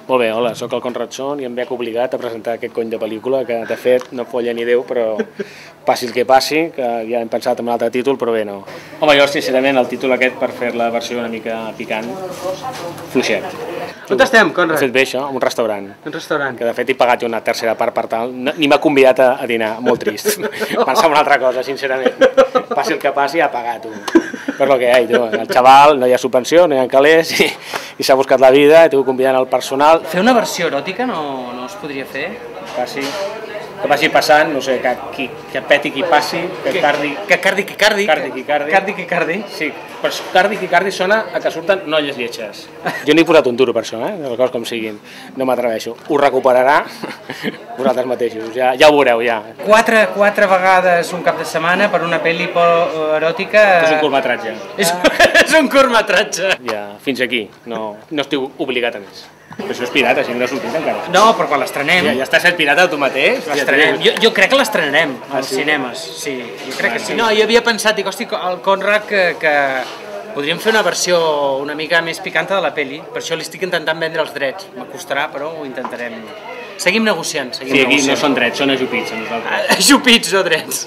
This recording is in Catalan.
Molt bé, hola, sóc el Conrad Son i em veig obligat a presentar aquest cony de pel·lícula que, de fet, no folla ni Déu, però passi el que passi, que ja hem pensat en un altre títol, però bé, no. Home, jo, sincerament, el títol aquest, per fer la versió una mica picant, fluixet. On estem, Conrad? He fet bé això, en un restaurant. Un restaurant. Que, de fet, he pagat una tercera part per tal, ni m'ha convidat a dinar, molt trist. Pensava una altra cosa, sincerament. Passi el que passi, ha pagat, tu. Per lo que hi ha, el xaval, no hi ha subvenció, no hi ha calés, i s'ha buscat la vida, i tu convidant el personal. Fer una versió eròtica no es podria fer? Que vagi passant, no sé, que peti qui passi, que cardi... Que cardi. Sí, però cardi sona a que surten nolles lletges. Jo n'he posat un duro per això, les coses com siguin, no m'atreveixo. Ho recuperarà vosaltres mateixos, ja ho veureu, ja. Quatre vegades un cap de setmana per una pel·li eròtica... És un curtmetratge. És un curtmetratge. Ja, fins aquí, no estic obligat a més. Però això és pirata, si no ha sortit encara. No, però quan l'estrenem... Ja estàs sent pirata tu mateix? Jo crec que l'estrenarem als cinemes, sí, jo crec que sí. No, jo havia pensat, dic, hosti, el Conrad, que podríem fer una versió una mica més picanta de la pel·li, per això li estic intentant vendre els drets. M'acostarà, però ho intentarem. Seguim negociant, Sí, aquí no són drets, són ajupits a nosaltres. Ajupits o drets.